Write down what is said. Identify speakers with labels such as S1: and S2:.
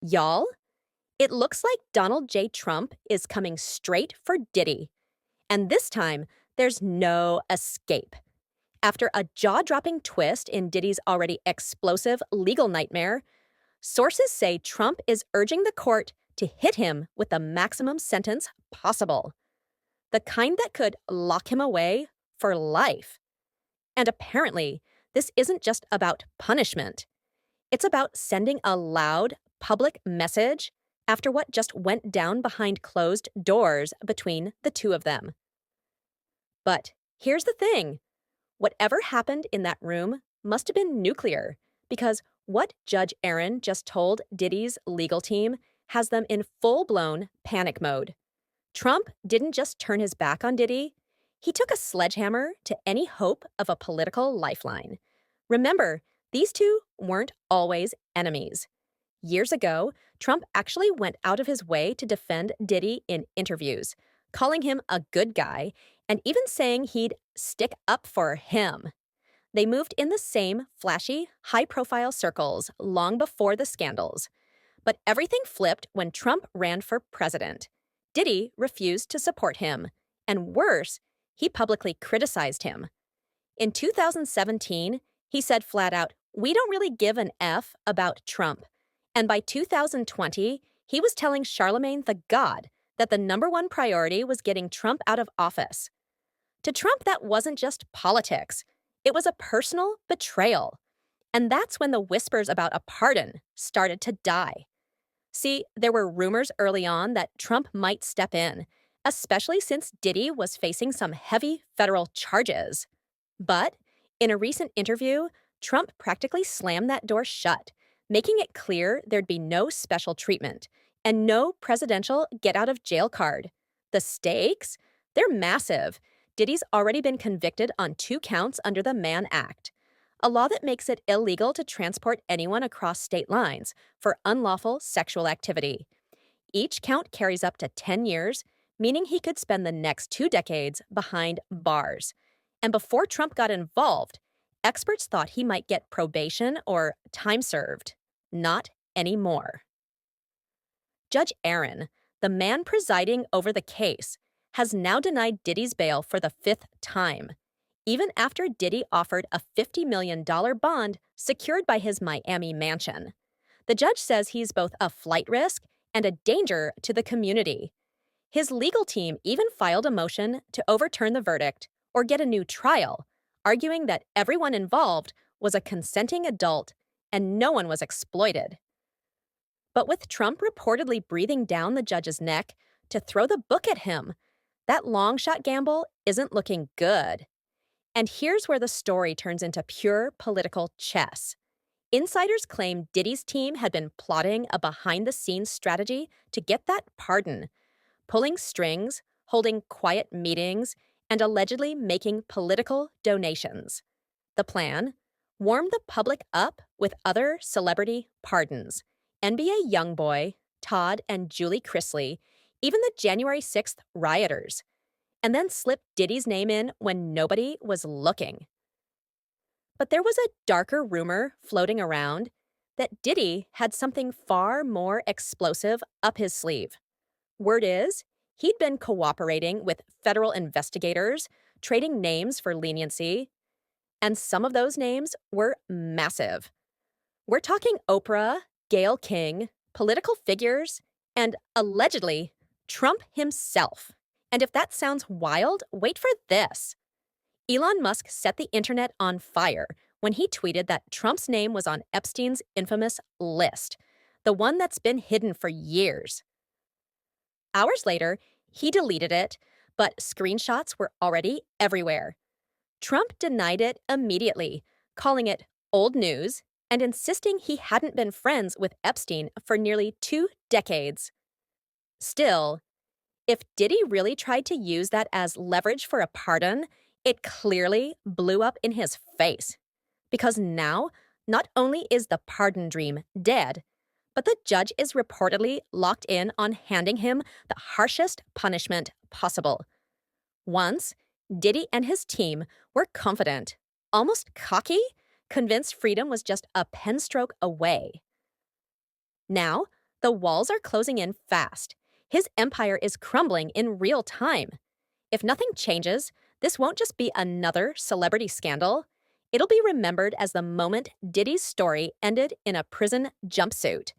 S1: Y'all, it looks like Donald J. Trump is coming straight for Diddy. And this time, there's no escape. After a jaw dropping twist in Diddy's already explosive legal nightmare, sources say Trump is urging the court to hit him with the maximum sentence possible, the kind that could lock him away for life. And apparently, this isn't just about punishment. It's about sending a loud, public message after what just went down behind closed doors between the two of them. But here's the thing. Whatever happened in that room must have been nuclear, because what Judge Aaron just told Diddy's legal team has them in full-blown panic mode. Trump didn't just turn his back on Diddy, he took a sledgehammer to any hope of a political lifeline. Remember, these two weren't always enemies. Years ago, Trump actually went out of his way to defend Diddy in interviews, calling him a good guy and even saying he'd stick up for him. They moved in the same flashy, high-profile circles long before the scandals. But everything flipped when Trump ran for president. Diddy refused to support him, and worse, he publicly criticized him. In 2017, he said flat out, "We don't really give an F about Trump." And by 2020, he was telling Charlemagne the God that the #1 priority was getting Trump out of office. To Trump, that wasn't just politics. It was a personal betrayal. And that's when the whispers about a pardon started to die. See, there were rumors early on that Trump might step in, especially since Diddy was facing some heavy federal charges. But in a recent interview, Trump practically slammed that door shut, making it clear there'd be no special treatment and no presidential get-out-of-jail card. The stakes? They're massive. Diddy's already been convicted on 2 counts under the Mann Act, a law that makes it illegal to transport anyone across state lines for unlawful sexual activity. Each count carries up to 10 years, meaning he could spend the next 2 decades behind bars. And before Trump got involved, experts thought he might get probation or time served. Not anymore. Judge Aaron, the man presiding over the case, has now denied Diddy's bail for the 5th time, even after Diddy offered a $50 million bond secured by his Miami mansion. The judge says he's both a flight risk and a danger to the community. His legal team even filed a motion to overturn the verdict or get a new trial, arguing that everyone involved was a consenting adult and no one was exploited. But with Trump reportedly breathing down the judge's neck to throw the book at him, that long-shot gamble isn't looking good. And here's where the story turns into pure political chess. Insiders claim Diddy's team had been plotting a behind-the-scenes strategy to get that pardon, pulling strings, holding quiet meetings, and allegedly making political donations. The plan? Warm the public up with other celebrity pardons. NBA YoungBoy, Todd and Julie Chrisley, even the January 6th rioters. And then slip Diddy's name in when nobody was looking. But there was a darker rumor floating around that Diddy had something far more explosive up his sleeve. Word is, he'd been cooperating with federal investigators, trading names for leniency, and some of those names were massive. We're talking Oprah, Gayle King, political figures, and allegedly Trump himself. And if that sounds wild, wait for this. Elon Musk set the internet on fire when he tweeted that Trump's name was on Epstein's infamous list, the one that's been hidden for years. Hours later, he deleted it, but screenshots were already everywhere. Trump denied it immediately, calling it old news and insisting he hadn't been friends with Epstein for nearly 2 decades. Still, if Diddy really tried to use that as leverage for a pardon, it clearly blew up in his face. Because now, not only is the pardon dream dead, but the judge is reportedly locked in on handing him the harshest punishment possible. Once, Diddy and his team were confident, almost cocky, convinced freedom was just a pen stroke away. Now, The walls are closing in fast. His empire is crumbling in real time. If nothing changes, this won't just be another celebrity scandal. It'll be remembered as the moment Diddy's story ended in a prison jumpsuit.